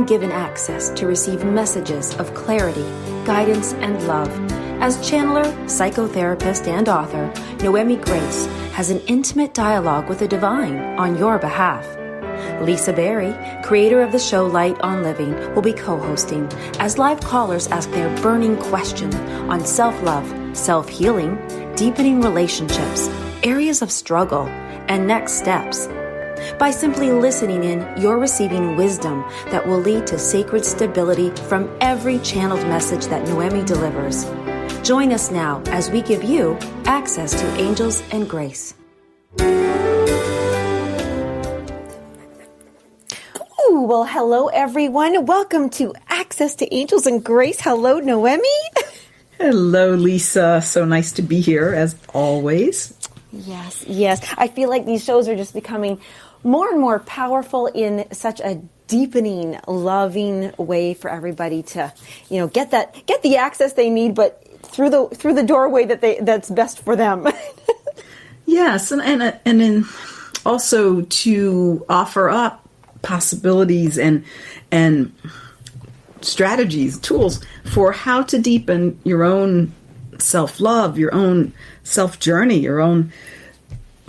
been given access to receive messages of clarity, guidance, and love. As channeler, psychotherapist, and author, Noemi Grace has an intimate dialogue with the divine on your behalf. Lisa Berry, creator of the show Light on Living, will be co-hosting as live callers ask their burning question on self-love, self-healing, deepening relationships, areas of struggle, and next steps. By simply listening in, you're receiving wisdom that will lead to sacred stability from every channeled message that Noemi delivers. Join us now as we give you access to angels and grace. Oh, well, hello, everyone. Welcome to Access to Angels and Grace. Hello, Noemi. Hello, Lisa. So nice to be here, as always. Yes. I feel like these shows are just becoming more and more powerful in such a deepening, loving way for everybody to, get the access they need, but through the doorway that's best for them. Yes, and then also to offer up possibilities and strategies, tools for how to deepen your own self-love, your own self-journey, your own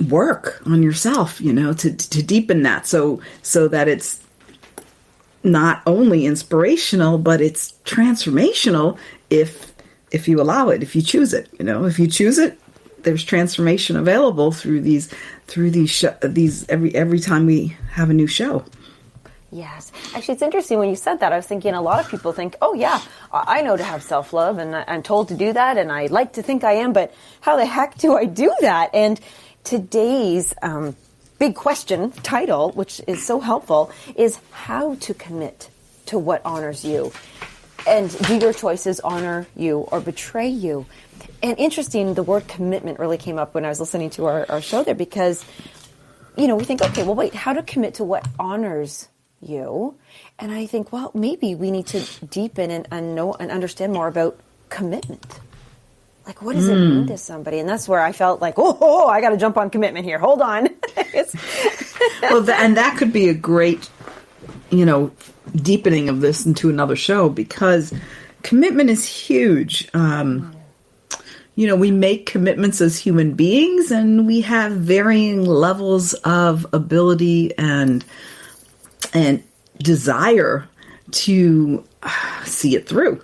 work on yourself, to deepen that so that it's not only inspirational, but it's transformational if you allow it, if you choose it. If you choose it, there's transformation available through these every time we have a new show. Yes. Actually, it's interesting when you said that. I was thinking a lot of people think, oh, yeah, I know to have self-love, and I'm told to do that, and I like to think I am, but how the heck do I do that? And today's big question title, which is so helpful, is how to commit to what honors you. And do your choices honor you or betray you? And interesting, the word commitment really came up when I was listening to our show there, because, we think, okay, well, wait, how to commit to what honors you? And I think, well, maybe we need to deepen and know and understand more about commitment. Like, what does it mean to somebody? And that's where I felt like, oh, I got to jump on commitment here. Hold on. Well, and that could be a great, deepening of this into another show, because commitment is huge. We make commitments as human beings, and we have varying levels of ability and desire to see it through.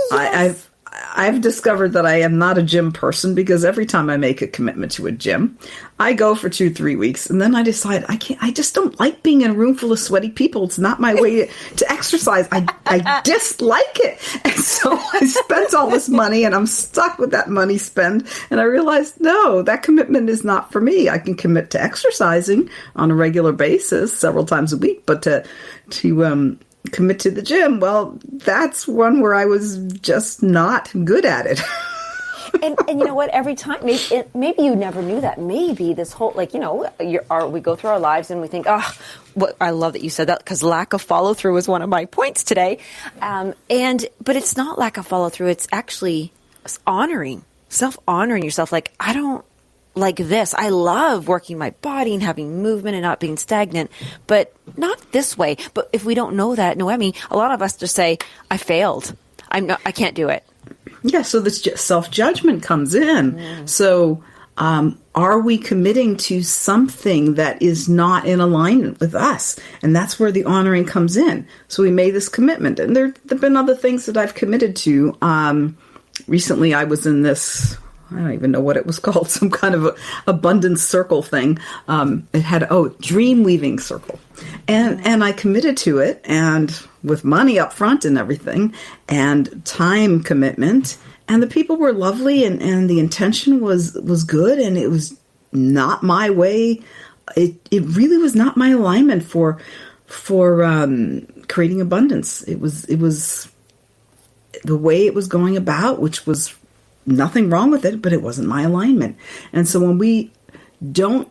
Yes. I've discovered that I am not a gym person, because every time I make a commitment to a gym, I go for 2-3 weeks, and then I decide I just don't like being in a room full of sweaty people. It's not my way to exercise. I dislike it. And so I spent all this money, and I'm stuck with that money spend. And I realized, no, that commitment is not for me. I can commit to exercising on a regular basis several times a week, but to commit to the gym, well, that's one where I was just not good at it. and you know what? Every time, maybe you never knew that. Maybe this whole, we go through our lives and we think, I love that you said that, because lack of follow through is one of my points today. But it's not lack of follow through. It's actually self-honoring yourself. Like, I don't like this. I love working my body and having movement and not being stagnant, but not this way. But if we don't know that, Noemi, a lot of us just say, I failed. I can't do it. Yeah. So this self-judgment comes in. So, are we committing to something that is not in alignment with us? And that's where the honoring comes in. So we made this commitment, and there have been other things that I've committed to. Recently I was in this, I don't even know what it was called, some kind of abundance circle thing. It had, dream weaving circle. And I committed to it, and with money up front and everything, and time commitment. And the people were lovely, and the intention was good, and it was not my way. It really was not my alignment for creating abundance. It was the way it was going about, which was nothing wrong with it, but it wasn't my alignment. And so when we don't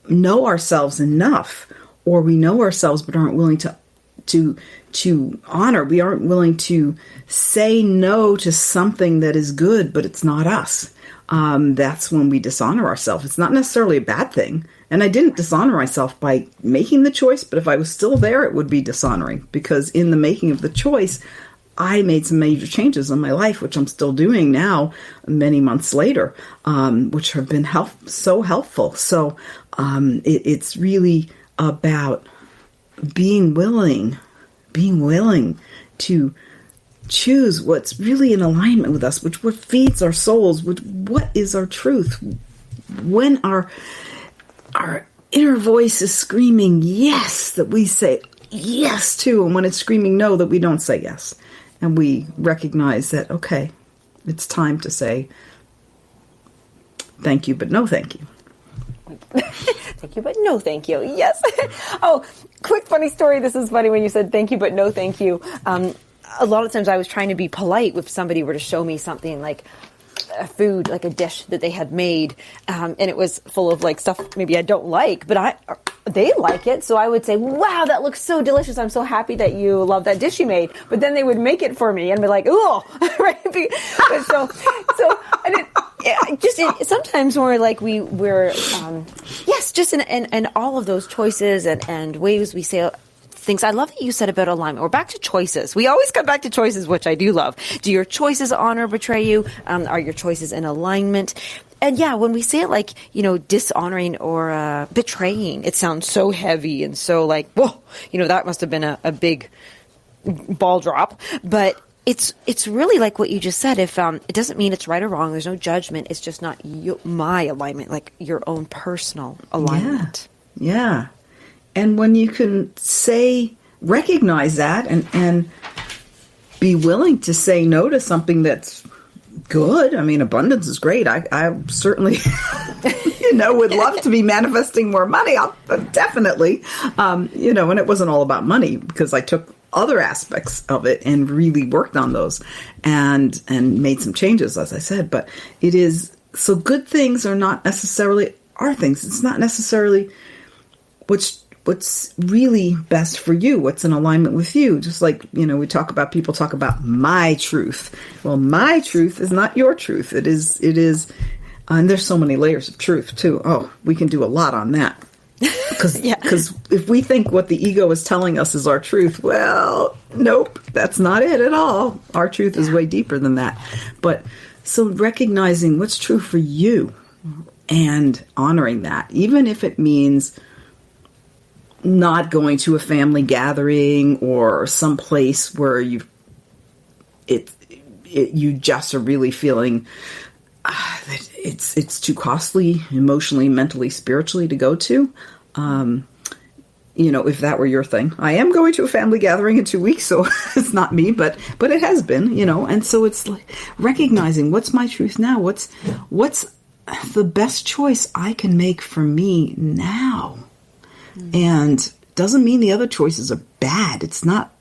know ourselves enough, or we know ourselves but aren't willing to honor. We aren't willing to say no to something that is good, but it's not us. That's when we dishonor ourselves. It's not necessarily a bad thing. And I didn't dishonor myself by making the choice, but if I was still there, it would be dishonoring, because in the making of the choice, I made some major changes in my life, which I'm still doing now, many months later, which have been so helpful. So it's really about being willing to choose what's really in alignment with us, what feeds our souls, what is our truth. When our inner voice is screaming yes, that we say yes to, and when it's screaming no, that we don't say yes. And we recognize that, okay, it's time to say thank you, but no thank you. Thank you, but no thank you. Yes. Oh, quick funny story. This is funny when you said thank you, but no thank you. A lot of times I was trying to be polite if somebody were to show me something like a food, like a dish that they had made, and it was full of like stuff maybe I don't like, but they like it. So I would say, wow, that looks so delicious. I'm so happy that you love that dish you made. But then they would make it for me and be like, ooh, right? But so I didn't, sometimes when we're yes, just in all of those choices and ways we say things. I love that you said about alignment. We're back to choices. We always come back to choices, which I do love. Do your choices honor or betray you? Are your choices in alignment? And yeah, when we say it like, dishonoring or betraying, it sounds so heavy and so like, whoa, that must have been a big ball drop. But it's really like what you just said. If it doesn't mean it's right or wrong. There's no judgment. It's just not my alignment, like your own personal alignment. Yeah. And when you can recognize that and be willing to say no to something that's good. I mean, abundance is great. I certainly, would love to be manifesting more money. Definitely, and it wasn't all about money, because I took other aspects of it and really worked on those and made some changes, as I said. But it is, so good things are not necessarily our things. It's not necessarily what's really best for you, what's in alignment with you. Just like, people talk about my truth. Well, my truth is not your truth. It is, and there's so many layers of truth too. Oh, we can do a lot on that. Because if we think what the ego is telling us is our truth, well, nope, that's not it at all. Our truth is way deeper than that. But so recognizing what's true for you and honoring that, even if it means not going to a family gathering or some place where you just are really feeling that it's too costly emotionally, mentally, spiritually to go to. If that were your thing. I am going to a family gathering in 2 weeks, so it's not me, but it has been, and so it's like recognizing what's my truth now, what's the best choice I can make for me now. And doesn't mean the other choices are bad. It's not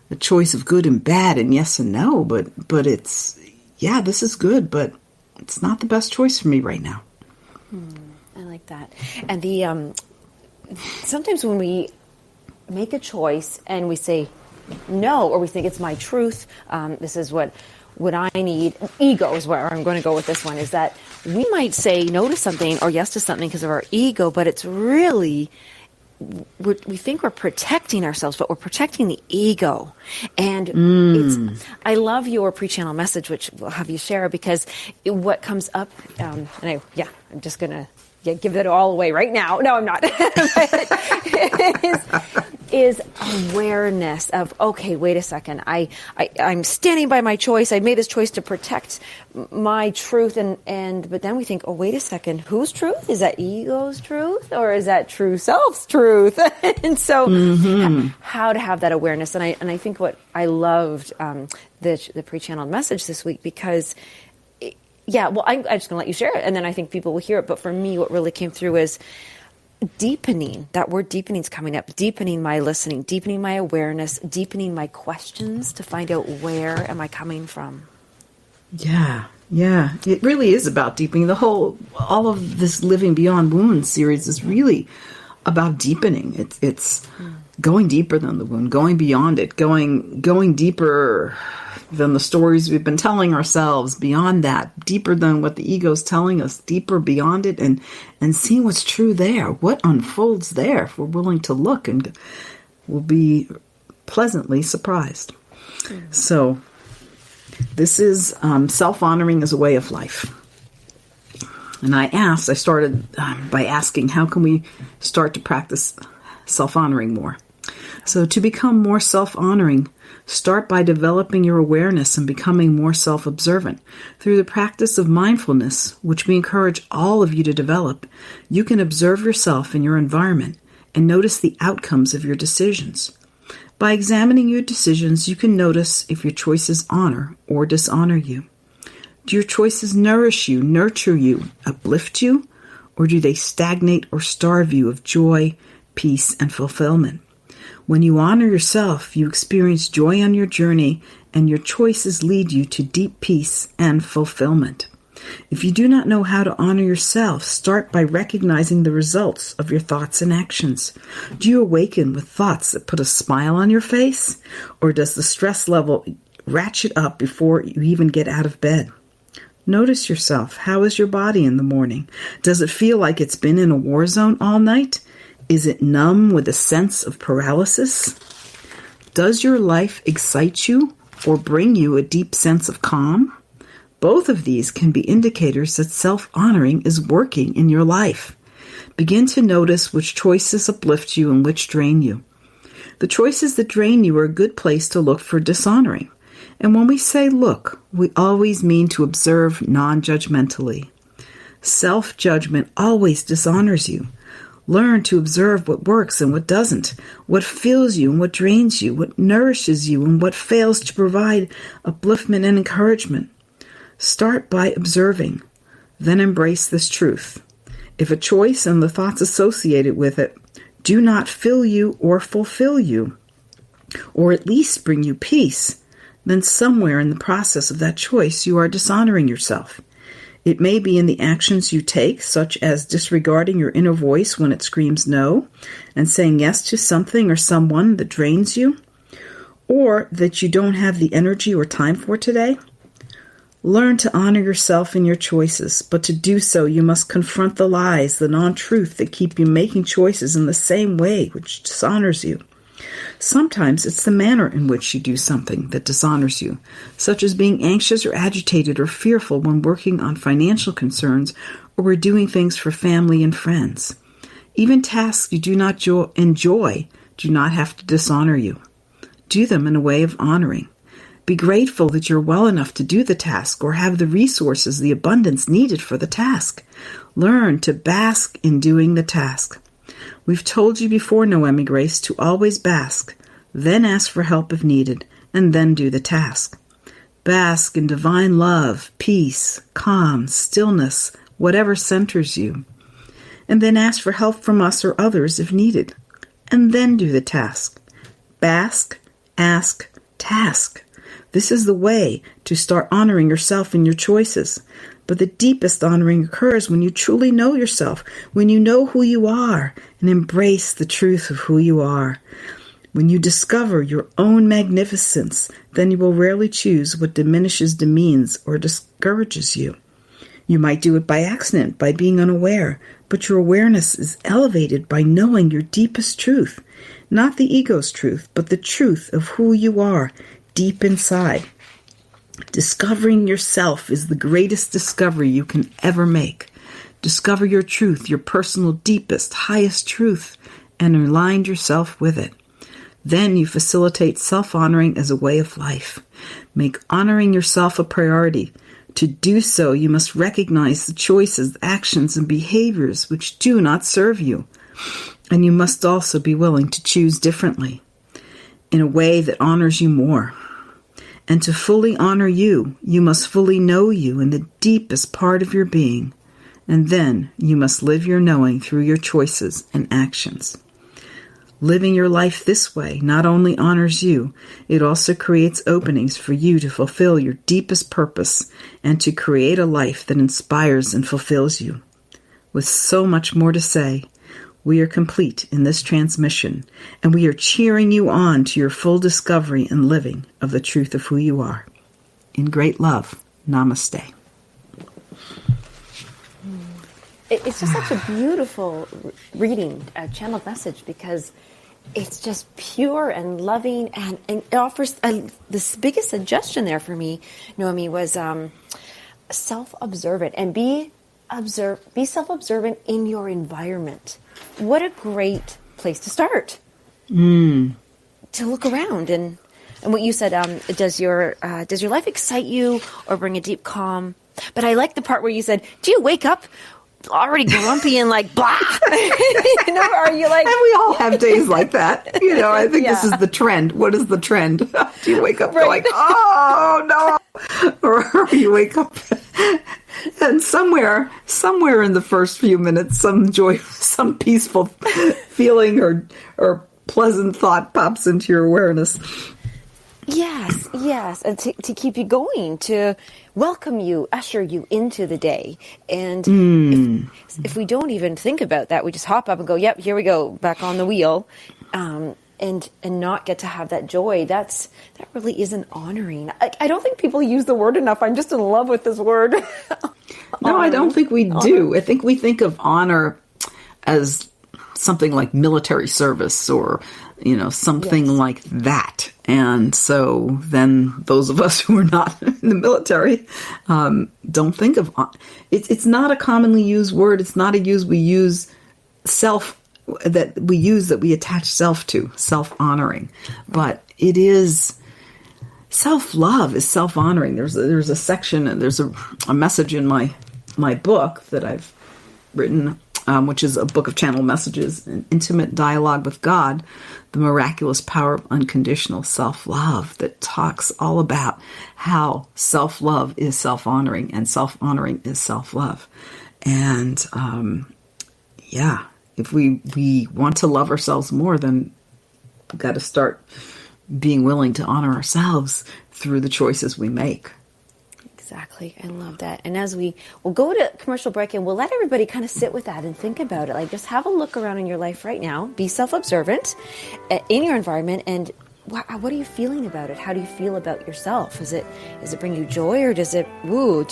a choice of good and bad and yes and no, but it's, this is good, but it's not the best choice for me right now. I like that. And the sometimes when we make a choice and we say no, or we think it's my truth, this is what I need. Ego is where I'm going to go with this one, is that we might say no to something or yes to something because of our ego, but it's really, we think we're protecting ourselves, but we're protecting the ego. And I love your pre-channel message, which we'll have you share, because what comes up, I'm just going to give it all away right now. No, I'm not. is awareness of, okay, wait a second. I'm standing by my choice. I made this choice to protect my truth. But then we think, oh, wait a second. Whose truth? Is that ego's truth? Or is that true self's truth? And so how to have that awareness. And I think what I loved, the pre-channeled message this week, because I'm just going to let you share it, and then I think people will hear it. But for me, what really came through is deepening. That word deepening is coming up. Deepening my listening, deepening my awareness, deepening my questions to find out where am I coming from. Yeah. It really is about deepening. All of this Living Beyond Wounds series is really about deepening. It's going deeper than the wound, going beyond it, going deeper than the stories we've been telling ourselves, beyond that, deeper than what the ego's telling us, deeper beyond it, and seeing what's true there, what unfolds there if we're willing to look, and we'll be pleasantly surprised. Mm-hmm. So this is self-honoring as a way of life. And I started by asking, how can we start to practice self-honoring more? So to become more self-honoring, start by developing your awareness and becoming more self-observant. Through the practice of mindfulness, which we encourage all of you to develop, you can observe yourself and your environment and notice the outcomes of your decisions. By examining your decisions, you can notice if your choices honor or dishonor you. Do your choices nourish you, nurture you, uplift you, or do they stagnate or starve you of joy, peace, and fulfillment? When you honor yourself, you experience joy on your journey, and your choices lead you to deep peace and fulfillment. If you do not know how to honor yourself, start by recognizing the results of your thoughts and actions. Do you awaken with thoughts that put a smile on your face, or does the stress level ratchet up before you even get out of bed? Notice yourself. How is your body in the morning? Does it feel like it's been in a war zone all night? Is it numb with a sense of paralysis? Does your life excite you or bring you a deep sense of calm? Both of these can be indicators that self-honoring is working in your life. Begin to notice which choices uplift you and which drain you. The choices that drain you are a good place to look for dishonoring. And when we say look, we always mean to observe non-judgmentally. Self-judgment always dishonors you. Learn to observe what works and what doesn't, what fills you and what drains you, what nourishes you and what fails to provide upliftment and encouragement. Start by observing, then embrace this truth. If a choice and the thoughts associated with it do not fill you or fulfill you, or at least bring you peace, then somewhere in the process of that choice you are dishonoring yourself. It may be in the actions you take, such as disregarding your inner voice when it screams no, and saying yes to something or someone that drains you, or that you don't have the energy or time for today. Learn to honor yourself and your choices, but to do so you must confront the lies, the non-truth that keep you making choices in the same way which dishonors you. Sometimes it's the manner in which you do something that dishonors you, such as being anxious or agitated or fearful when working on financial concerns or doing things for family and friends. Even tasks you do not enjoy do not have to dishonor you. Do them in a way of honoring. Be grateful that you're well enough to do the task or have the resources, the abundance needed for the task. Learn to bask in doing the task. We've told you before, Noemi Grace, to always bask, then ask for help if needed, and then do the task. Bask in divine love, peace, calm, stillness, whatever centers you. And then ask for help from us or others if needed, and then do the task. Bask, ask, task. This is the way to start honoring yourself and your choices. But the deepest honoring occurs when you truly know yourself, when you know who you are and embrace the truth of who you are. When you discover your own magnificence, then you will rarely choose what diminishes, demeans, or discourages you. You might do it by accident, by being unaware, but your awareness is elevated by knowing your deepest truth, not the ego's truth, but the truth of who you are deep inside. Discovering yourself is the greatest discovery you can ever make. Discover your truth, your personal, deepest, highest truth, and align yourself with it. Then you facilitate self-honoring as a way of life. Make honoring yourself a priority. To do so, you must recognize the choices, actions, and behaviors which do not serve you. And you must also be willing to choose differently, in a way that honors you more. And to fully honor you, you must fully know you in the deepest part of your being. And then you must live your knowing through your choices and actions. Living your life this way not only honors you, it also creates openings for you to fulfill your deepest purpose and to create a life that inspires and fulfills you. With so much more to say, We are complete in this transmission, and we are cheering you on to your full discovery and living of the truth of who you are. In great love, namaste. It's just such a beautiful reading, channeled message, because it's just pure and loving, and it offers this biggest suggestion there for me, Noemi, was self-observant, and be self-observant in your environment. What a great place to start. To look around and what you said. Does your life excite you or bring a deep calm? But I like the part where you said, "Do you wake up already grumpy and like blah?" Are you like? And we all have days like that. I think this is the trend. What is the trend? Do you wake up like, oh no, or you wake up and somewhere in the first few minutes, some joy, some peaceful feeling or pleasant thought pops into your awareness. Yes, and to keep you going, to welcome you, usher you into the day. And if we don't even think about that, we just hop up and go, yep, here we go, back on the wheel, and not get to have that joy. That really isn't honoring. I don't think people use the word enough. I'm just in love with this word. No, I don't think we do. I think we think of honor as something like military service or something like that. And so then those of us who are not in the military don't think of it's not a commonly used word. It's not we use that we attach self to, self-honoring. But it is self-love is self-honoring. There's a section and there's a message in my book that I've written, which is a book of channeled messages, an intimate dialogue with God, the miraculous power of unconditional self-love, that talks all about how self-love is self-honoring and self-honoring is self-love. And if we want to love ourselves more, then we've got to start being willing to honor ourselves through the choices we make. Exactly. I love that. And as we'll go to commercial break and we'll let everybody kind of sit with that and think about it. Like, just have a look around in your life right now. Be self-observant in your environment. And what are you feeling about it? How do you feel about yourself? Does it bring you joy, or do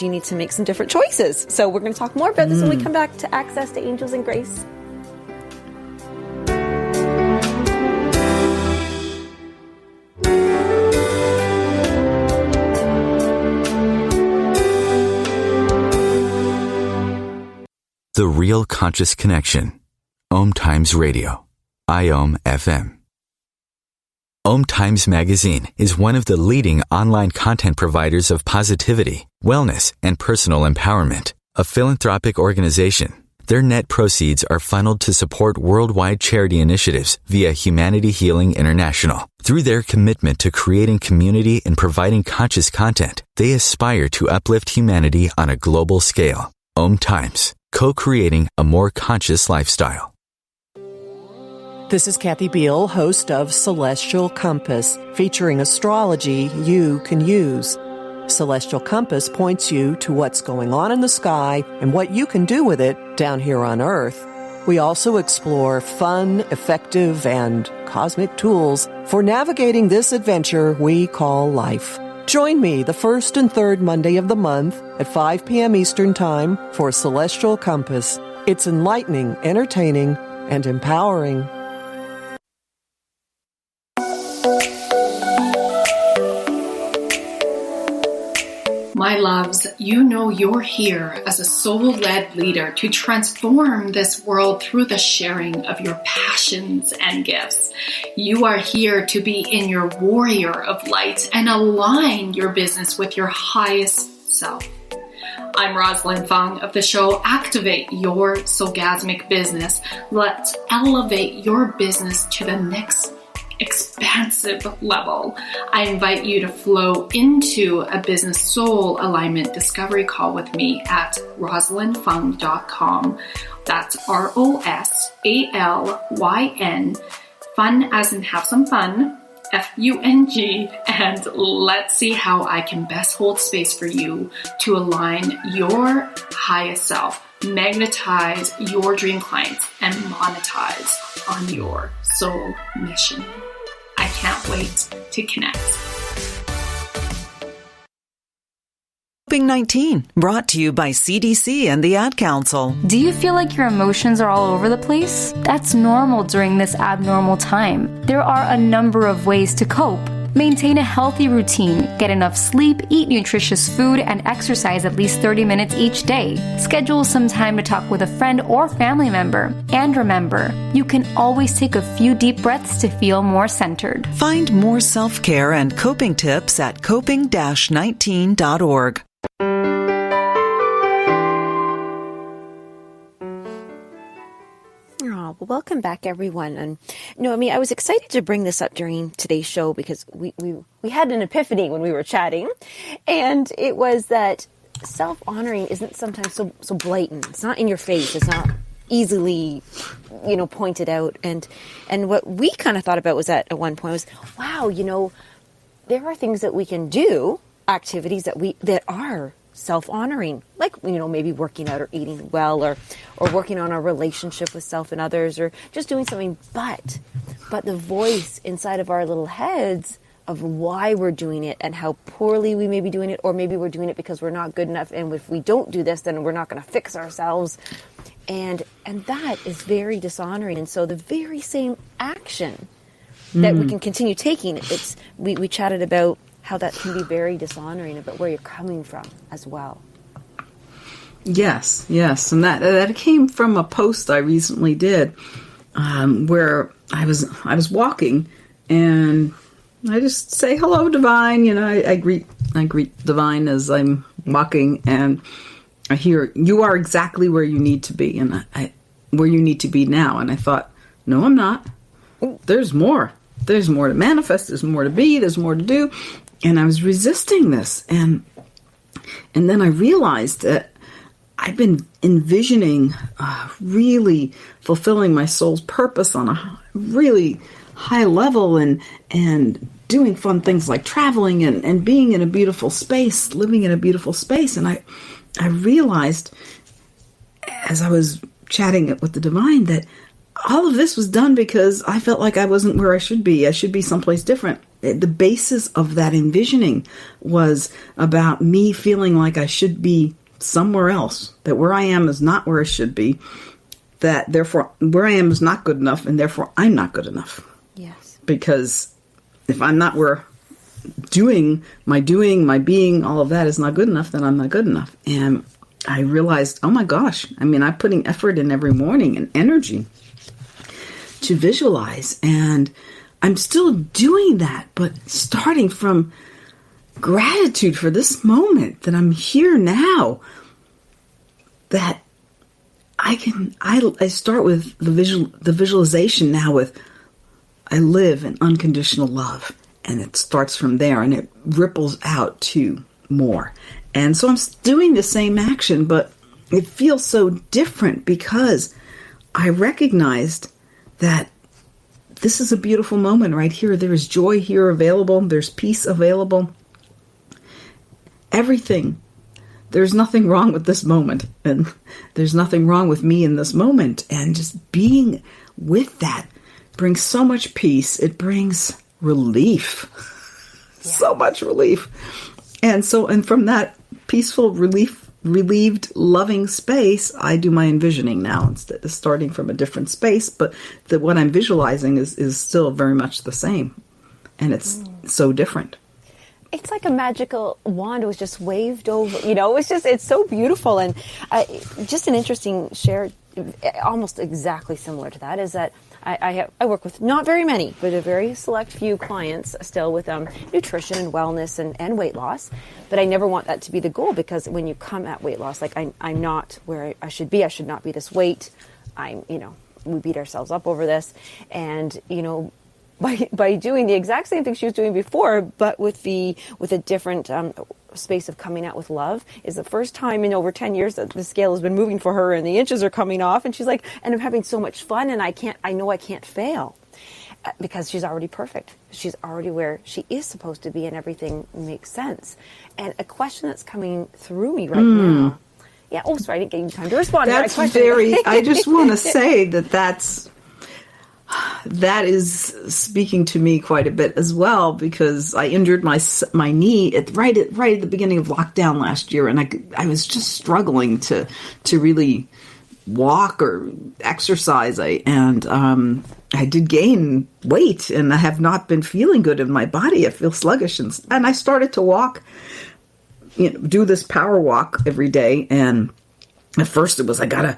you need to make some different choices? So we're going to talk more about this when we come back to Access to Angels and Grace. The Real Conscious Connection. OMTimes Radio. IOM FM. OMTimes Magazine is one of the leading online content providers of positivity, wellness, and personal empowerment. A philanthropic organization, their net proceeds are funneled to support worldwide charity initiatives via Humanity Healing International. Through their commitment to creating community and providing conscious content, they aspire to uplift humanity on a global scale. OMTimes. Co-creating a more conscious lifestyle. This is Kathy Beal, host of Celestial Compass, featuring astrology you can use. Celestial Compass points you to what's going on in the sky and what you can do with it down here on Earth. We also explore fun, effective, and cosmic tools for navigating this adventure we call life. Join me the first and third Monday of the month at 5 p.m. Eastern Time for Celestial Compass. It's enlightening, entertaining, and empowering. My loves, you know you're here as a soul-led leader to transform this world through the sharing of your passions and gifts. You are here to be in your warrior of light and align your business with your highest self. I'm Rosalind Fung of the show Activate Your Soulgasmic Business. Let's elevate your business to the next expansive level. I invite you to flow into a business soul alignment discovery call with me at rosalindfung.com. That's ROSALYN, fun as in have some fun, FUNG, and let's see how I can best hold space for you to align your highest self magnetize your dream clients, and monetize on your soul mission. I can't wait to connect. COVID-19, brought to you by CDC and the Ad Council. Do you feel like your emotions are all over the place? That's normal during this abnormal time. There are a number of ways to cope. Maintain a healthy routine, get enough sleep, eat nutritious food, and exercise at least 30 minutes each day. Schedule some time to talk with a friend or family member. And remember, you can always take a few deep breaths to feel more centered. Find more self-care and coping tips at coping-19.org. Well, welcome back, everyone. And Noemi, I was excited to bring this up during today's show because we had an epiphany when we were chatting, and it was that self-honoring isn't sometimes so blatant. It's not in your face. It's not easily, pointed out. And what we kind of thought about was at one point was, wow, there are things that we can do, activities that are self-honoring, like, maybe working out or eating well or working on our relationship with self and others, or just doing something, but the voice inside of our little heads of why we're doing it and how poorly we may be doing it, or maybe we're doing it because we're not good enough, and if we don't do this, then we're not going to fix ourselves, and that is very dishonoring. And so the very same action that we can continue taking, we chatted about how that can be very dishonoring, about where you're coming from as well. Yes, and that came from a post I recently did, where I was walking, and I just say hello, Divine. I greet Divine as I'm walking, and I hear, you are exactly where you need to be, and where you need to be now. And I thought, no, I'm not. There's more. There's more to manifest. There's more to be. There's more to do. And I was resisting this, and then I realized that I've been envisioning really fulfilling my soul's purpose on a really high level, and doing fun things like traveling and being in a beautiful space, living in a beautiful space. And I realized, as I was chatting with the divine, that all of this was done because I felt like I wasn't where I should be. I should be someplace different. The basis of that envisioning was about me feeling like I should be somewhere else, that where I am is not where I should be, that therefore where I am is not good enough, and therefore I'm not good enough. Yes. Because if I'm not where my being, all of that is not good enough, then I'm not good enough. And I realized, oh my gosh, I'm putting effort in every morning and energy to visualize, and I'm still doing that, but starting from gratitude for this moment, that I'm here now, that I start with the visualization now with, I live in unconditional love, and it starts from there, and it ripples out to more. And so I'm doing the same action, but it feels so different because I recognized that this is a beautiful moment right here. There is joy here available. There's peace available. Everything. There's nothing wrong with this moment. And there's nothing wrong with me in this moment. And just being with that brings so much peace. It brings relief. Yeah. So much relief. And from that peaceful, relieved, loving space, I do my envisioning now instead of starting from a different space. But what I'm visualizing is still very much the same. And it's so different. It's like a magical wand was just waved over, it's so beautiful. And just an interesting share, almost exactly similar to that, is that I work with not very many, but a very select few clients still with nutrition and wellness and weight loss. But I never want that to be the goal, because when you come at weight loss, like I'm not where I should be. I should not be this weight. We beat ourselves up over this. And, by doing the exact same thing she was doing before, but with a different space of coming out with love, is the first time in over 10 years that the scale has been moving for her and the inches are coming off, and she's like, and I'm having so much fun, and I know I can't fail, because she's already perfect. She's already where she is supposed to be, and everything makes sense. And a question that's coming through me right now, Yeah. Oh, sorry, I didn't give you time to respond. That's very, I just want to say that is speaking to me quite a bit as well, because I injured my knee right at the beginning of lockdown last year, and I was just struggling to really walk or exercise. I did gain weight, and I have not been feeling good in my body. I feel sluggish, and I started to walk, do this power walk every day. And at first it was, I gotta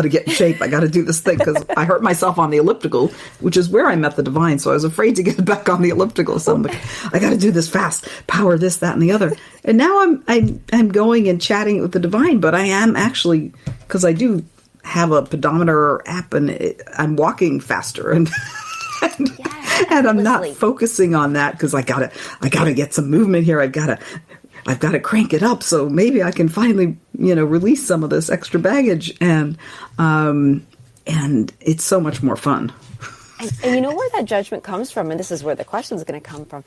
get in shape. I gotta do this thing, because I hurt myself on the elliptical, which is where I met the divine. So I was afraid to get back on the elliptical. So I'm like, I gotta do this fast, power this, that, and the other. And now I'm going and chatting with the divine, but I am actually, because I do have a pedometer app, and I'm walking faster, and and I'm not focusing on that, because I gotta get some movement here. I've got to crank it up, so maybe I can finally, release some of this extra baggage, and it's so much more fun. And you know where that judgment comes from, and this is where the question is going to come from.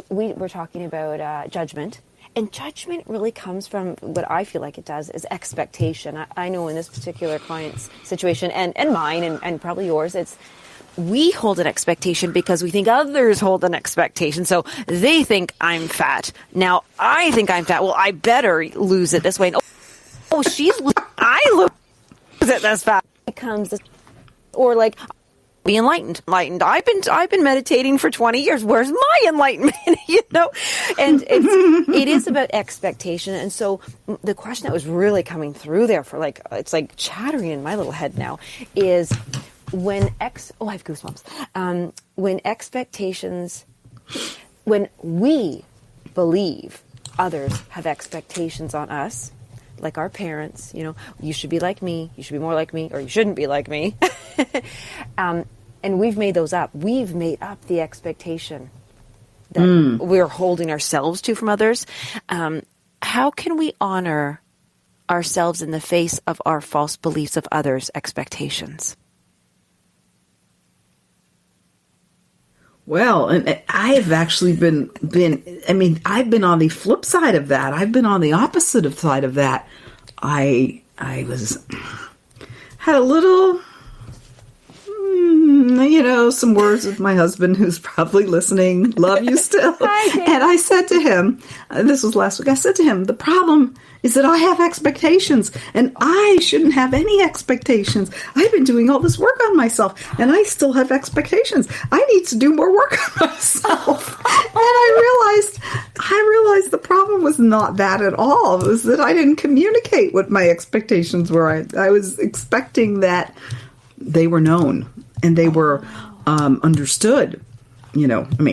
We're talking about judgment, and judgment really comes from what I feel like it does is expectation. I know in this particular client's situation, and mine, and probably yours, we hold an expectation because we think others hold an expectation. So they think I'm fat. Now I think I'm fat. Well, I better lose it this way. Oh, I lose it this fast. It becomes or like, be enlightened. I've been meditating for 20 years. Where's my enlightenment? And it is about expectation. And so the question that was really coming through there it's like chattering in my little head now is, I have goosebumps. When we believe others have expectations on us, like our parents, you should be like me, you should be more like me, or you shouldn't be like me. And we've made those up. We've made up the expectation that we're holding ourselves to from others. How can we honor ourselves in the face of our false beliefs of others' expectations? Well, and I've actually been I've been on the flip side of that. I've been on the opposite side of that. I had a little, some words with my husband, who's probably listening. Love you still. And I said to him, this was last week, I said to him, the problem is that I have expectations, and I shouldn't have any expectations. I've been doing all this work on myself, and I still have expectations. I need to do more work on myself. And I realized the problem was not that at all. It was that I didn't communicate what my expectations were. I was expecting that they were known and they were understood.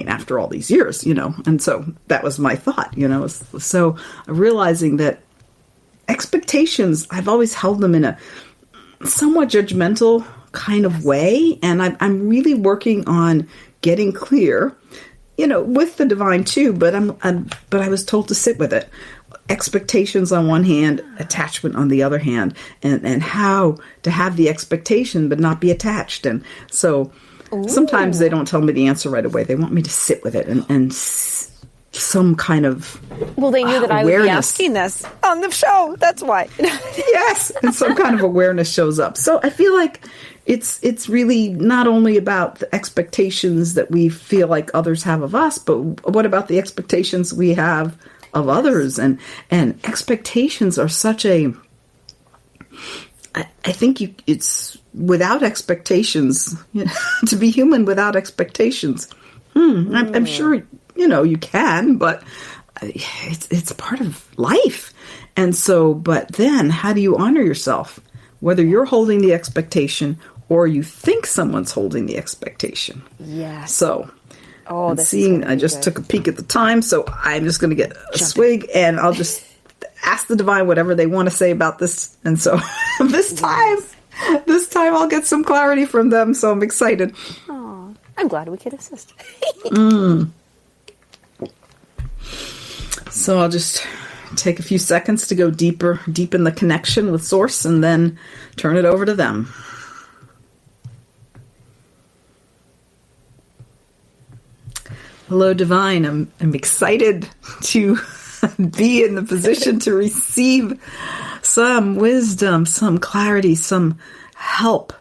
After all these years, and so that was my thought, so realizing that expectations, I've always held them in a somewhat judgmental kind of way. And I'm really working on getting clear, with the divine too, but I was told to sit with it. Expectations on one hand, attachment on the other hand, and how to have the expectation, but not be attached. And so sometimes they don't tell me the answer right away. They want me to sit with it and some kind of they knew that awareness. I would be asking this on the show. That's why. Yes, and some kind of awareness shows up. So I feel like it's really not only about the expectations that we feel like others have of us, but what about the expectations we have of others? And expectations are such a. I think it's without expectations, to be human without expectations. I'm sure, you can, but it's part of life. And so, but then how do you honor yourself? Whether you're holding the expectation or you think someone's holding the expectation. Yes. So, I just took a peek at the time, so I'm just going to get a swig and I'll just ask the divine whatever they want to say about this. And so this time I'll get some clarity from them. So I'm excited. Oh, I'm glad we could assist. So I'll just take a few seconds to go deep in the connection with Source and then turn it over to them. Hello, Divine. I'm excited to be in the position to receive some wisdom, some clarity, some help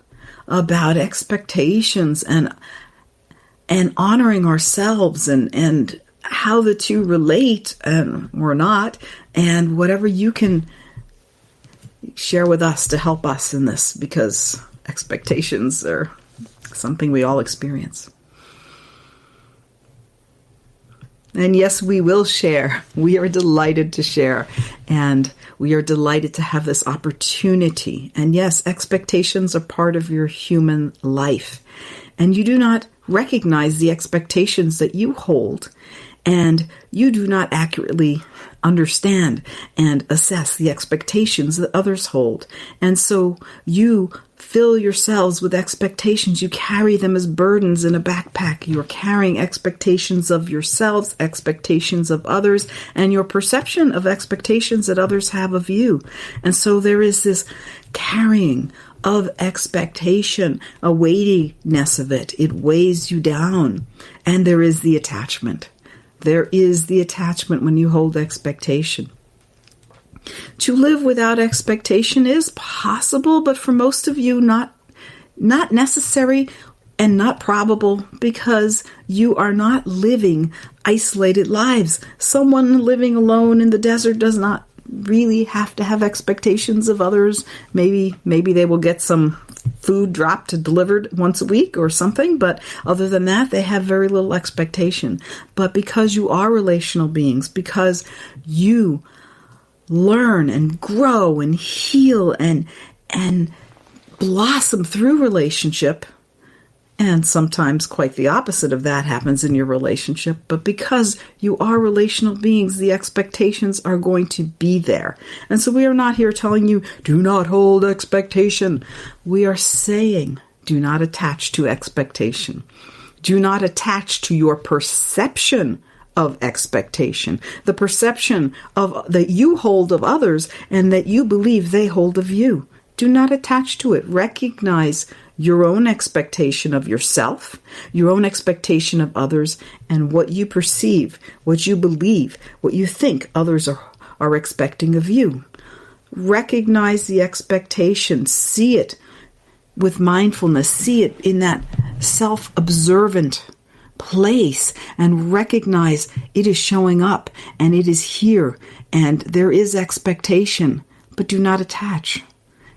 about expectations and honoring ourselves and how the two relate or not, and whatever you can share with us to help us in this, because expectations are something we all experience. And yes, we will share. We are delighted to share. And we are delighted to have this opportunity. And yes, expectations are part of your human life. And you do not recognize the expectations that you hold. And you do not accurately understand and assess the expectations that others hold. And so you fill yourselves with expectations. You carry them as burdens in a backpack. You're carrying expectations of yourselves, expectations of others, and your perception of expectations that others have of you. And so there is this carrying of expectation, a weightiness of it. It weighs you down. And there is the attachment. There is the attachment when you hold expectation. To live without expectation is possible, but for most of you, not necessary and not probable, because you are not living isolated lives. Someone living alone in the desert does not really have to have expectations of others. Maybe they will get some food dropped and delivered once a week or something, but other than that, they have very little expectation. But because you are relational beings, because you learn and grow and heal and blossom through relationship, and sometimes quite the opposite of that happens in your relationship, but because you are relational beings, the expectations are going to be there. And so we are not here telling you, do not hold expectation. We are saying, do not attach to expectation. Do not attach to your perception of expectation, the perception of that you hold of others and that you believe they hold of you. Do not attach to it. Recognize your own expectation of yourself, your own expectation of others, and what you perceive, what you believe, what you think others are expecting of you. Recognize the expectation. See it with mindfulness. See it in that self-observant place and recognize it is showing up and it is here and there is expectation, but do not attach.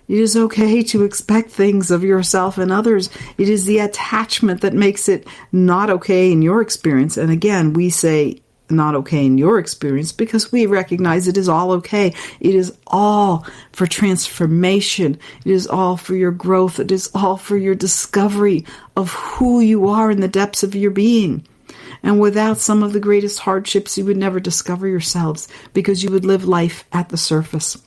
It is okay to expect things of yourself and others. It is the attachment that makes it not okay in your experience. And again, we say not okay in your experience because we recognize it is all okay. It is all for transformation. It is all for your growth. It is all for your discovery of who you are in the depths of your being. And without some of the greatest hardships, you would never discover yourselves because you would live life at the surface.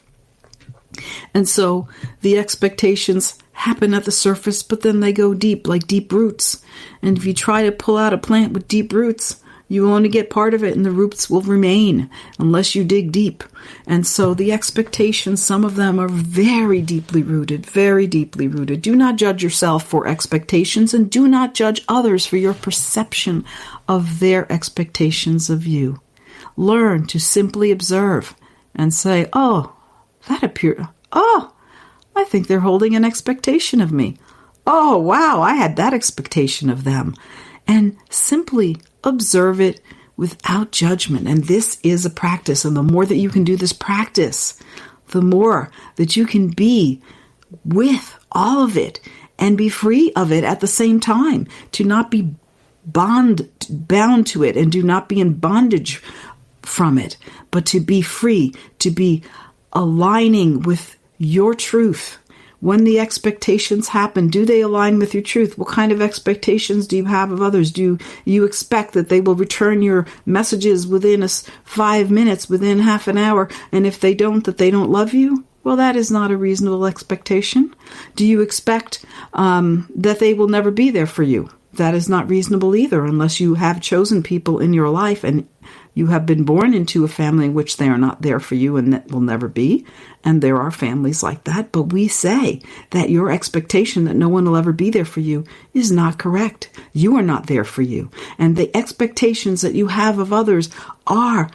And so the expectations happen at the surface, but then they go deep, like deep roots. And if you try to pull out a plant with deep roots, you will only get part of it and the roots will remain unless you dig deep. And so the expectations, some of them are very deeply rooted, very deeply rooted. Do not judge yourself for expectations and do not judge others for your perception of their expectations of you. Learn to simply observe and say, oh, I think they're holding an expectation of me. Oh, wow, I had that expectation of them. And simply observe it without judgment. And this is a practice. And the more that you can do this practice, the more that you can be with all of it and be free of it at the same time. To not be bound to it and do not be in bondage from it, but to be free, to be aligning with your truth. When the expectations happen, do they align with your truth? What kind of expectations do you have of others? Do you expect that they will return your messages within 5 minutes, within half an hour? And if they don't, that they don't love you? Well, that is not a reasonable expectation. Do you expect that they will never be there for you? That is not reasonable either, unless you have chosen people in your life and you have been born into a family in which they are not there for you and that will never be. And there are families like that. But we say that your expectation that no one will ever be there for you is not correct. You are not there for you. And the expectations that you have of others are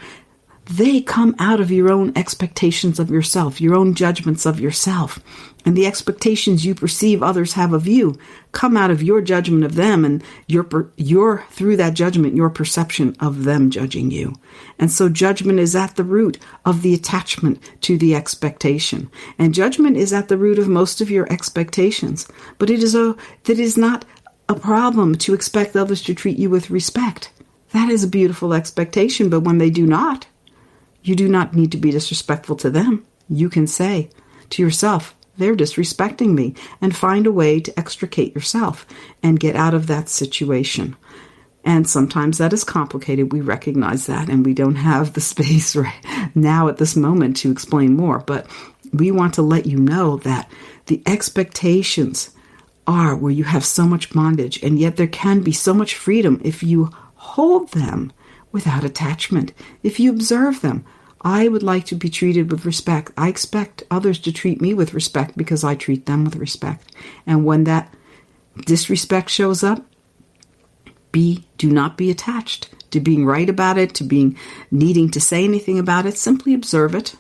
they come out of your own expectations of yourself, your own judgments of yourself. And the expectations you perceive others have of you come out of your judgment of them, and your through that judgment, your perception of them judging you. And so judgment is at the root of the attachment to the expectation. And judgment is at the root of most of your expectations. But that is not a problem to expect others to treat you with respect. That is a beautiful expectation, but when they do not, you do not need to be disrespectful to them. You can say to yourself, they're disrespecting me, and find a way to extricate yourself and get out of that situation. And sometimes that is complicated. We recognize that, and we don't have the space right now at this moment to explain more. But we want to let you know that the expectations are where you have so much bondage, and yet there can be so much freedom if you hold them without attachment, if you observe them. I would like to be treated with respect. I expect others to treat me with respect because I treat them with respect. And when that disrespect shows up, do not be attached to being right about it, to being needing to say anything about it. Simply observe it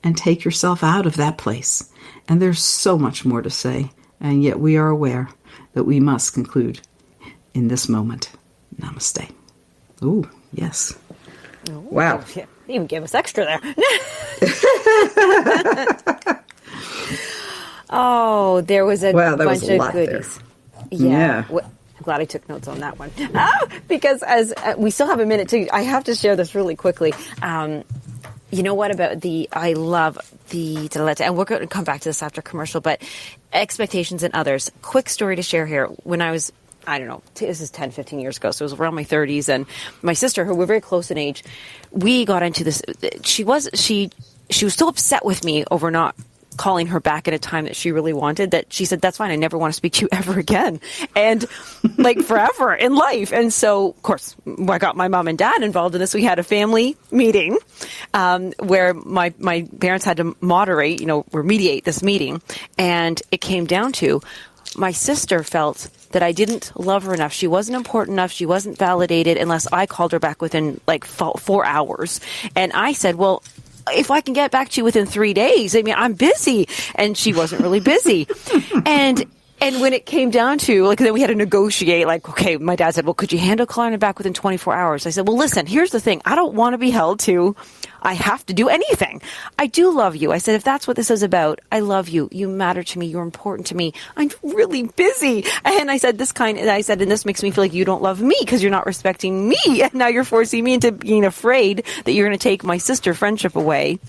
and take yourself out of that place. And there's so much more to say, and yet we are aware that we must conclude in this moment. Namaste. Ooh, yes. Oh, wow. Yeah. You even gave us extra there. Oh, there was a bunch of goodies. There. Yeah. I'm glad I took notes on that one. Because as we still have a minute too, I have to share this really quickly. You know what about I love the, and we're going to come back to this after commercial, but expectations in others. Quick story to share here. When I was, I don't know, this is 10, 15 years ago, so it was around my 30s, and my sister, who we're very close in age, we got into this. She was so upset with me over not calling her back at a time that she really wanted that she said, that's fine, I never want to speak to you ever again. And like forever in life. And so, of course, I got my mom and dad involved in this. We had a family meeting where my parents had to moderate, or mediate this meeting. And it came down to my sister felt that I didn't love her enough. She wasn't important enough. She wasn't validated unless I called her back within like 4 hours. And I said, well, if I can get back to you within 3 days, I mean, I'm busy. And she wasn't really busy. And when it came down to, then we had to negotiate, okay, my dad said, well, could you handle calling her back within 24 hours? I said, well, listen, here's the thing. I don't want to be held to, I have to do anything. I do love you. I said, if that's what this is about, I love you. You matter to me. You're important to me. I'm really busy. And I said, and this makes me feel like you don't love me because you're not respecting me. And now you're forcing me into being afraid that you're going to take my sister friendship away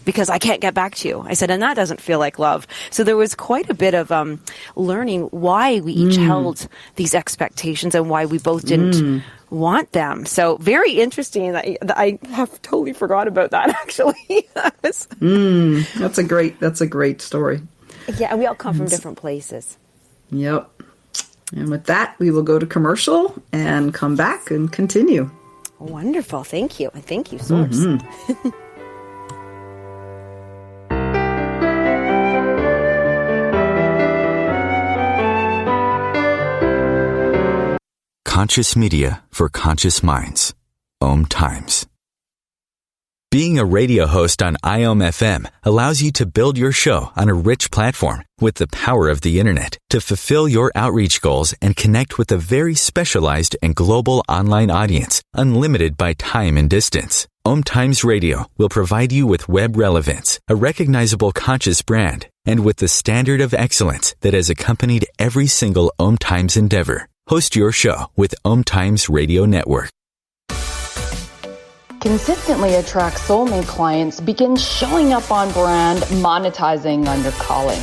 because I can't get back to you. I said, and that doesn't feel like love. So there was quite a bit of learning why we each held these expectations and why we both didn't want them. So very interesting. I have totally forgot about that, actually. That's a great story. Yeah, we all come from different places. Yep. And with that, we will go to commercial and come back and continue. Wonderful. Thank you. And thank you, Source. Conscious media for conscious minds. OMTimes. Being a radio host on IOM FM allows you to build your show on a rich platform with the power of the internet to fulfill your outreach goals and connect with a very specialized and global online audience, unlimited by time and distance. OMTimes Radio will provide you with web relevance, a recognizable conscious brand, and with the standard of excellence that has accompanied every single OMTimes endeavor. Host your show with OMTimes Radio Network. Consistently attract soulmate clients, begin showing up on brand, monetizing on your calling.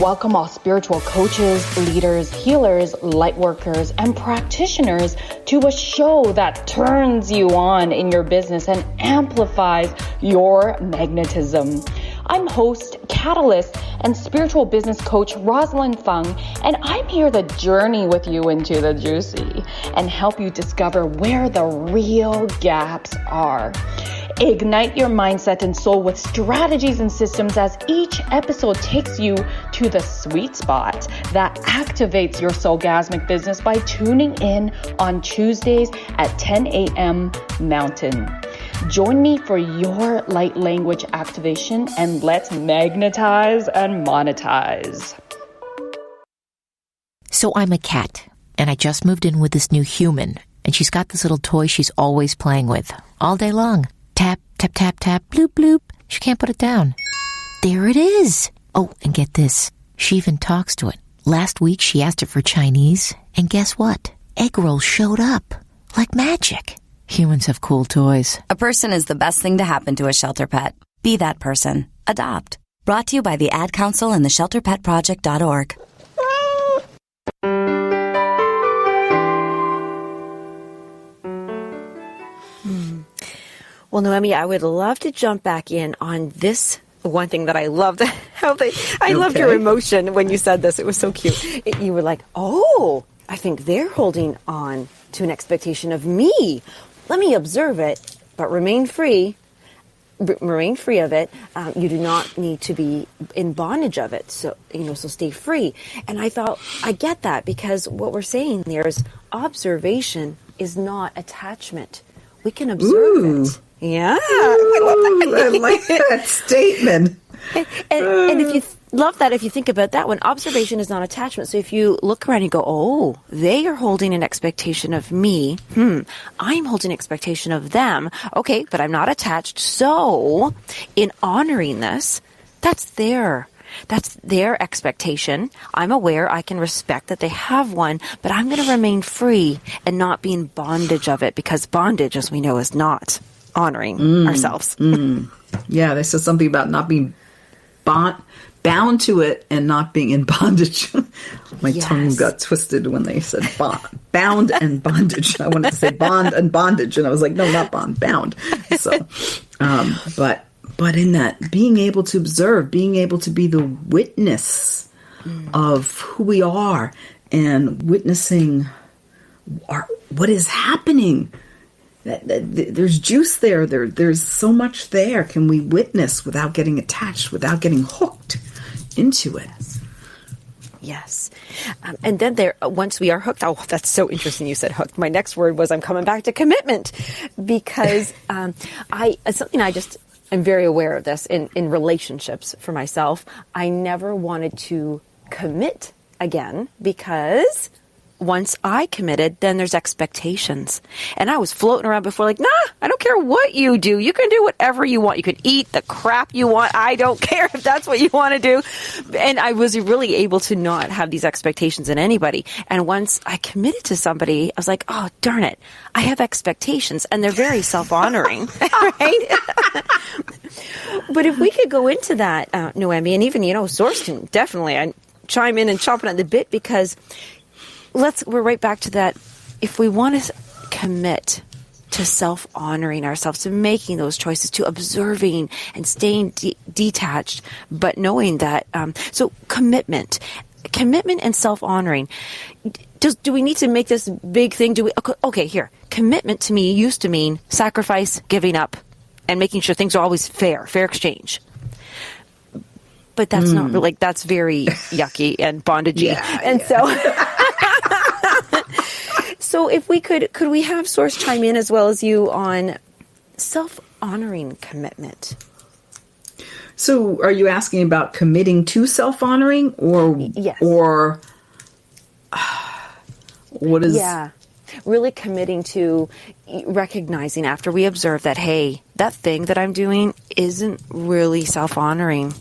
Welcome all spiritual coaches, leaders, healers, light workers, and practitioners to a show that turns you on in your business and amplifies your magnetism. I'm host, catalyst, and spiritual business coach Rosalind Fung, and I'm here to journey with you into the juicy and help you discover where the real gaps are. Ignite your mindset and soul with strategies and systems as each episode takes you to the sweet spot that activates your soulgasmic business by tuning in on Tuesdays at 10 a.m. Mountain. Join me for your light language activation, and let's magnetize and monetize. So I'm a cat, and I just moved in with this new human, and she's got this little toy she's always playing with, all day long. Tap, tap, tap, tap, bloop, bloop. She can't put it down. There it is. Oh, and get this. She even talks to it. Last week, she asked it for Chinese, and guess what? Egg rolls showed up. Like magic. Humans have cool toys. A person is the best thing to happen to a shelter pet. Be that person. Adopt. Brought to you by the Ad Council and the ShelterPetProject.org. Well, Noemi, I would love to jump back in on this one thing that I loved. I loved your emotion when you said this. It was so cute. You were like, oh, I think they're holding on to an expectation of me. Let me observe it, but remain free. Remain free of it. You do not need to be in bondage of it. So, so stay free. And I thought, I get that, because what we're saying there is observation is not attachment. We can observe it. Yeah. I love that. I like that statement. And if you love that, if you think about that one, observation is not attachment. So if you look around and go, oh, they are holding an expectation of me. I'm holding an expectation of them. Okay, but I'm not attached. So in honoring this, that's their expectation. I'm aware, I can respect that they have one, but I'm going to remain free and not be in bondage of it, because bondage, as we know, is not honoring ourselves. Yeah, they said something about not being bound to it and not being in bondage. My tongue got twisted when they said bound and bondage. I wanted to say bond and bondage, and I was like, no, not bond, bound. So, but in that, being able to observe, being able to be the witness of who we are and witnessing what is happening. There's juice there. There's so much there. Can we witness without getting attached, without getting hooked into it? Yes. And then once we are hooked, oh, that's so interesting you said hooked. My next word was I'm coming back to commitment, because I'm very aware of this in relationships for myself. I never wanted to commit again, because once I committed, then there's expectations. And I was floating around before like, nah, I don't care what you do. You can do whatever you want. You can eat the crap you want. I don't care if that's what you want to do. And I was really able to not have these expectations in anybody. And once I committed to somebody, I was like, oh, darn it. I have expectations, and they're very self-honoring, right? But if we could go into that, Noemi, and even, Source can definitely chime in and chomp it at the bit, because we're right back to that. If we want to commit to self-honoring ourselves, to making those choices, to observing and staying detached, but knowing that, so commitment and self-honoring, do we need to make this big thing? Okay, here. Commitment to me used to mean sacrifice, giving up, and making sure things are always fair exchange. But that's not really, that's very yucky and bondagey. So if we could we have Source chime in as well as you on self-honoring commitment? So are you asking about committing to self-honoring, or yes, or what is? Yeah, really committing to recognizing after we observe that, hey, that thing that I'm doing isn't really self-honoring.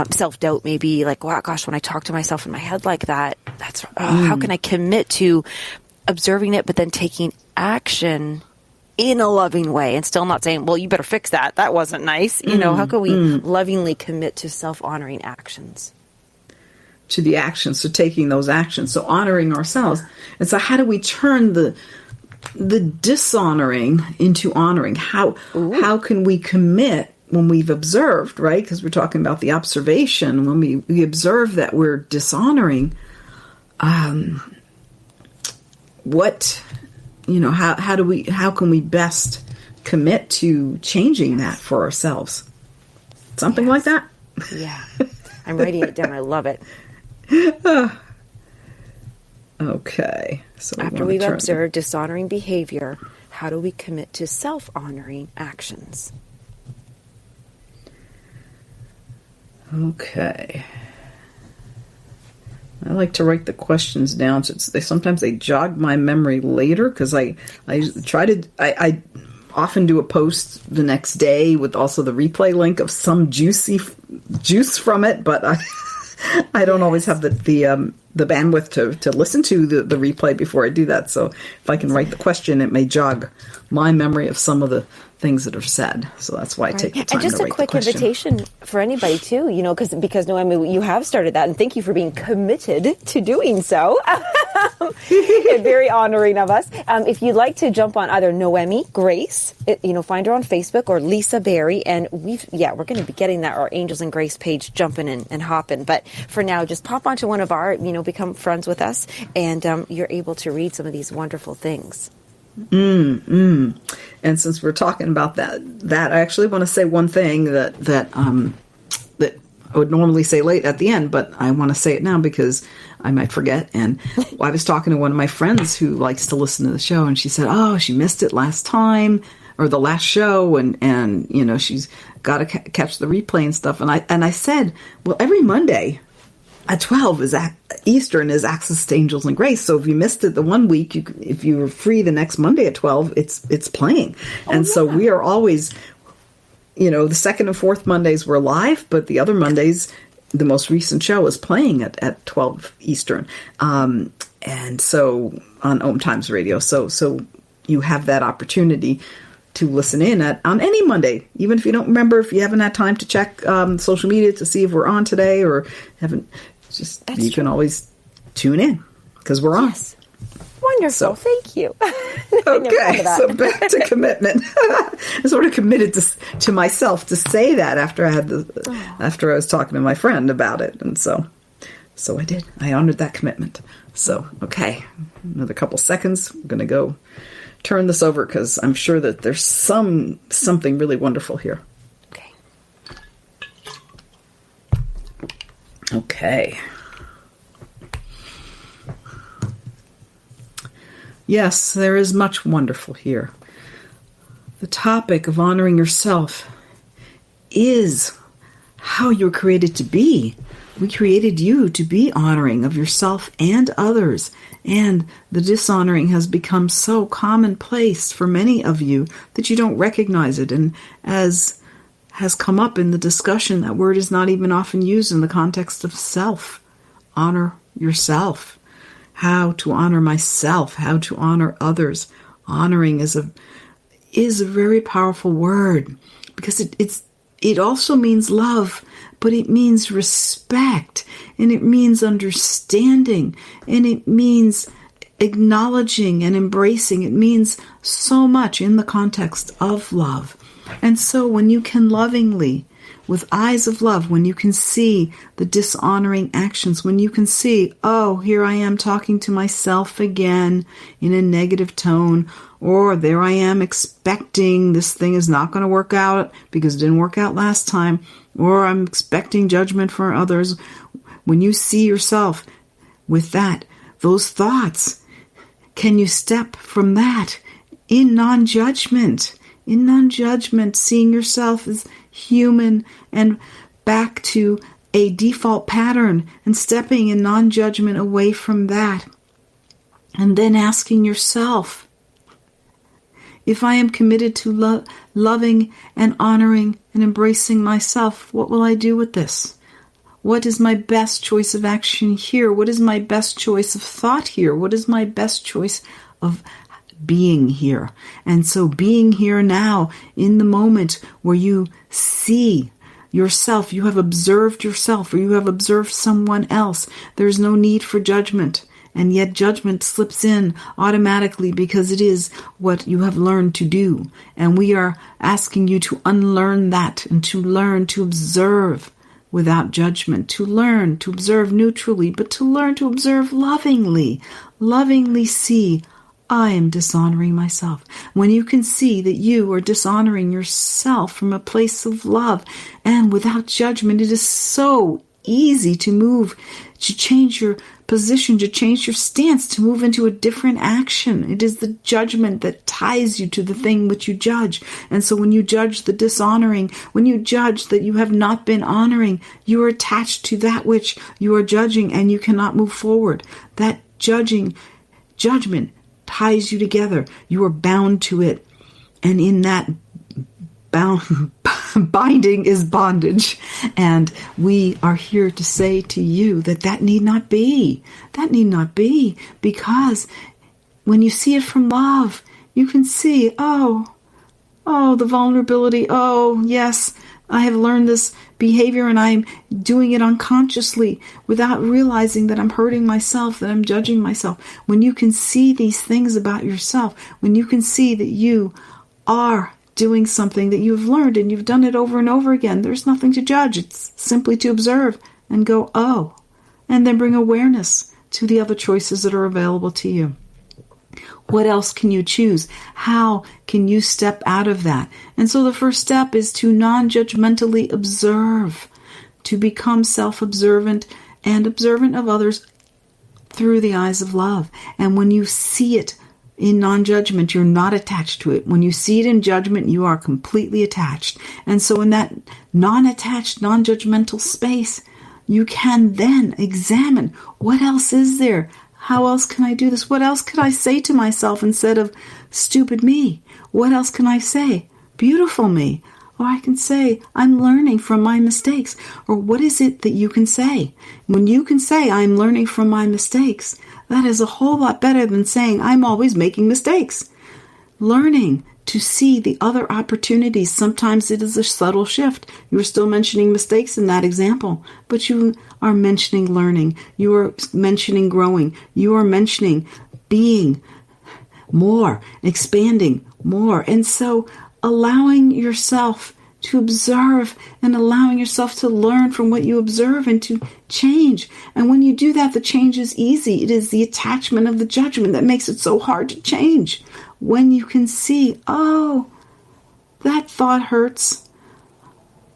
Self-doubt maybe, like, wow, gosh, when I talk to myself in my head like that, how can I commit to observing it, but then taking action in a loving way, and still not saying, well, you better fix that. That wasn't nice. How can we lovingly commit to self-honoring actions? To the actions, so taking those actions, so honoring ourselves. And so how do we turn the dishonoring into honoring? How can we commit when we've observed, right? Because we're talking about the observation. When we observe that we're dishonoring, how can we best commit to changing that for ourselves? Something like that? Yeah. I'm writing it down. I love it. Okay. So after we've observed dishonoring behavior, how do we commit to self-honoring actions? Okay. I like to write the questions down. So sometimes they jog my memory later because I often do a post the next day with also the replay link of some juice from it, but I don't always have the bandwidth to listen to the replay before I do that. So if I can write the question, it may jog my memory of some of the things that are said. So that's why I take the time to write the question. And just a quick invitation for anybody too, because Noemi, you have started that, and thank you for being committed to doing so. Very honoring of us. If you'd like to jump on either Noemi Grace, find her on Facebook, or Lisa Berry, and we're going to be getting our Angels and Grace page jumping and hopping. But for now, just pop onto one of our, become friends with us, and you're able to read some of these wonderful things. And since we're talking about that I actually want to say one thing that I would normally say late at the end, but I want to say it now because I might forget. And I was talking to one of my friends who likes to listen to the show, and she said, "Oh, she missed it last time, or the last show, and she's got to catch the replay and stuff." And I said, "Well, every Monday at 12 Eastern is Access to Angels and Grace. So if you missed it the one week, if you were free the next Monday at 12, it's playing." So we are always, the second and fourth Mondays we're live, but the other Mondays, the most recent show is playing at 12 Eastern. And so on OMTimes Radio. So you have that opportunity to listen in on any Monday, even if you don't remember, if you haven't had time to check social media to see if we're on today, or haven't. You can always tune in because we're on. Yes. Wonderful. Thank you. Okay, so back to commitment. I sort of committed to myself to say that after I was talking to my friend about it, and so I did. I honored that commitment. So okay, another couple seconds. I'm going to go turn this over because I'm sure that there's something really wonderful here. Okay. Yes, there is much wonderful here. The topic of honoring yourself is how you're created to be. We created you to be honoring of yourself and others, and the dishonoring has become so commonplace for many of you that you don't recognize it. And as has come up in the discussion, that word is not even often used in the context of self. Honor yourself. How to honor myself, how to honor others. Honoring is a very powerful word because it also means love, but it means respect, and it means understanding, and it means acknowledging and embracing. It means so much in the context of love. And so when you can lovingly, with eyes of love, when you can see the dishonoring actions, when you can see, oh, here I am talking to myself again in a negative tone, or there I am expecting this thing is not going to work out because it didn't work out last time, or I'm expecting judgment for others. When you see yourself with those thoughts, can you step from that in non-judgment? In non-judgment, seeing yourself as human and back to a default pattern and stepping in non-judgment away from that. And then asking yourself, if I am committed to loving and honoring and embracing myself, what will I do with this? What is my best choice of action here? What is my best choice of thought here? What is my best choice of being here? And so being here now in the moment where you see yourself, you have observed yourself, or you have observed someone else. There's no need for judgment. And yet judgment slips in automatically because it is what you have learned to do. And we are asking you to unlearn that and to learn to observe without judgment, to learn to observe neutrally, but to learn to observe lovingly. Lovingly see, I am dishonoring myself. When you can see that you are dishonoring yourself from a place of love and without judgment, it is so easy to move to change your position, to change your stance, to move into a different action. It is the judgment that ties you to the thing which you judge. And so when you judge the dishonoring, when you judge that you have not been honoring, you are attached to that which you are judging, and you cannot move forward. That judgment ties you together. You are bound to it. And in that binding is bondage. And we are here to say to you that need not be. That need not be. Because when you see it from love, you can see, oh, the vulnerability. Oh, yes, I have learned this behavior and I'm doing it unconsciously without realizing that I'm hurting myself, that I'm judging myself. When you can see these things about yourself, when you can see that you are doing something that you've learned and you've done it over and over again, there's nothing to judge. It's simply to observe and go, oh, and then bring awareness to the other choices that are available to you. What else can you choose? How can you step out of that? And so the first step is to non-judgmentally observe, to become self-observant and observant of others through the eyes of love. And when you see it in non-judgment, you're not attached to it. When you see it in judgment, you are completely attached. And so in that non-attached, non-judgmental space, you can then examine, what else is there? How else can I do this? What else could I say to myself instead of stupid me? What else can I say? Beautiful me. Or I can say, I'm learning from my mistakes. Or what is it that you can say? When you can say, I'm learning from my mistakes, that is a whole lot better than saying, I'm always making mistakes. Learning to see the other opportunities. Sometimes it is a subtle shift. You are still mentioning mistakes in that example, but you are mentioning learning. You are mentioning growing. You are mentioning being more, expanding more. And so allowing yourself to observe and allowing yourself to learn from what you observe and to change. And when you do that, the change is easy. It is the attachment of the judgment that makes it so hard to change. When you can see, oh, that thought hurts,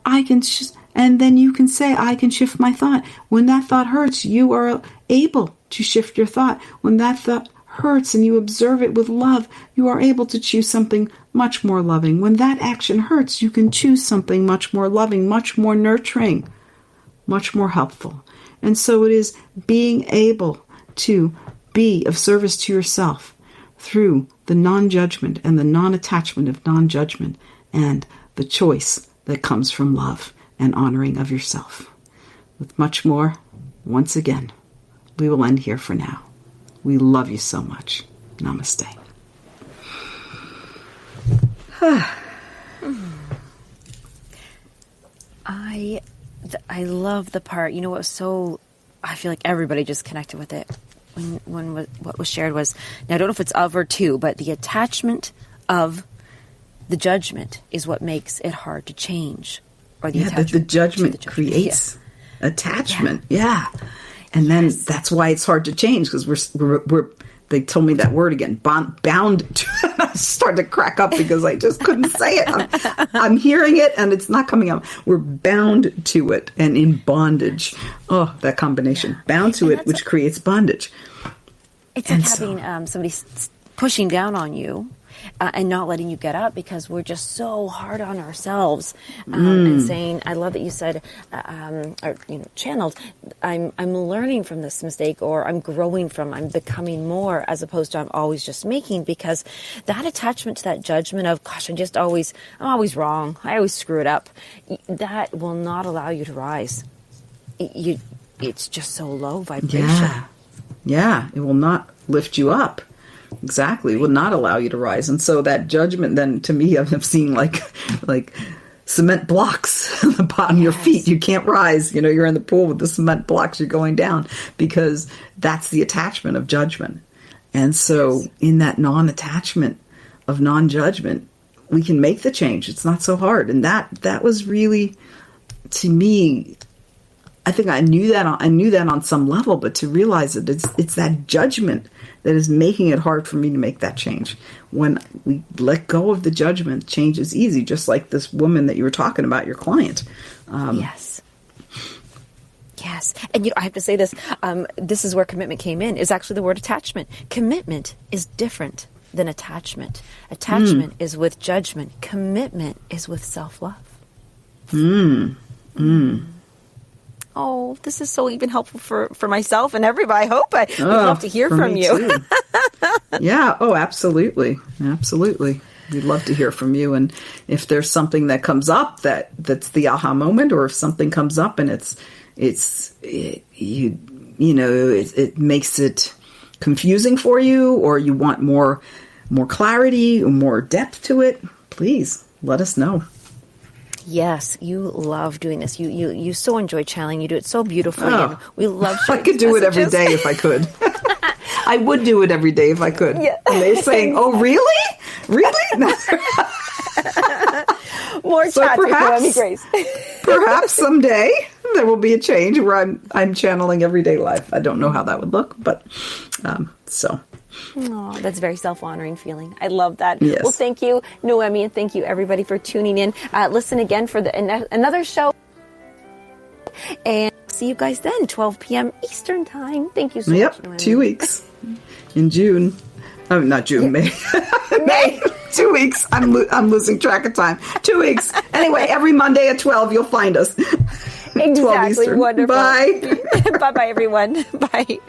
and then you can say, I can shift my thought. When that thought hurts, you are able to shift your thought. When that thought hurts and you observe it with love, you are able to choose something much more loving. When that action hurts, you can choose something much more loving, much more nurturing, much more helpful. And so it is being able to be of service to yourself through the non-judgment and the non-attachment of non-judgment and the choice that comes from love and honoring of yourself. With much more, once again, we will end here for now. We love you so much. Namaste. I love the part, what was so, I feel like everybody just connected with it. When what was shared was, now I don't know if it's of or to, but the attachment of the judgment is what makes it hard to change. Or the attachment the judgment creates attachment. Yeah. And then that's why it's hard to change, because we're they told me that word again, bound to. I started to crack up because I just couldn't say it. I'm hearing it and it's not coming out. We're bound to it and in bondage. Oh, that combination. Bound to it, which creates bondage. It's like having somebody pushing down on you and not letting you get up, because we're just so hard on ourselves. And saying, I love that you said, or channeled, I'm learning from this mistake, or I'm growing from, I'm becoming more, as opposed to I'm always just making, because that attachment to that judgment of, gosh, I'm always wrong, I always screw it up, that will not allow you to rise. It's just so low vibration. Yeah, it will not lift you up. Exactly. It will not allow you to rise. And so that judgment then, to me, I'm seeing like cement blocks on the bottom of your feet. You can't rise. You're in the pool with the cement blocks. You're going down, because that's the attachment of judgment. And so in that non-attachment of non-judgment, we can make the change. It's not so hard. And that was really, to me, I think I knew that on some level, but to realize that it's that judgment that is making it hard for me to make that change. When we let go of the judgment, change is easy, just like this woman that you were talking about, your client. Yes. Yes. And I have to say this. This is where commitment came in, is actually the word attachment. Commitment is different than attachment. Attachment is with judgment. Commitment is with self-love. Oh, this is so even helpful for myself and everybody. I hope we'd love to hear from you. Yeah. Oh, absolutely. Absolutely. We'd love to hear from you. And if there's something that comes up that's the aha moment, or if something comes up and it makes it confusing for you, or you want more clarity or more depth to it, please let us know. Yes, you love doing this. You so enjoy channeling. You do it so beautifully. And we love sharing I could do messages. it every day if I could. I would do it every day if I could. Yeah. And they're saying, oh, really? Really? More so chat with Noemi Grace. Perhaps someday there will be a change where I'm channeling everyday life. I don't know how that would look, but so. Oh, that's a very self-honoring feeling. I love that. Yes. Well, thank you, Noemi, and thank you, everybody, for tuning in. Listen again for another show. And see you guys then, 12 p.m. Eastern Time. Thank you so much, Noemi. 2 weeks in June. Oh, not June, May. May. 2 weeks. I'm losing track of time. 2 weeks. Anyway, every Monday at 12, you'll find us. Exactly. Wonderful. Bye. Bye-bye, everyone. Bye.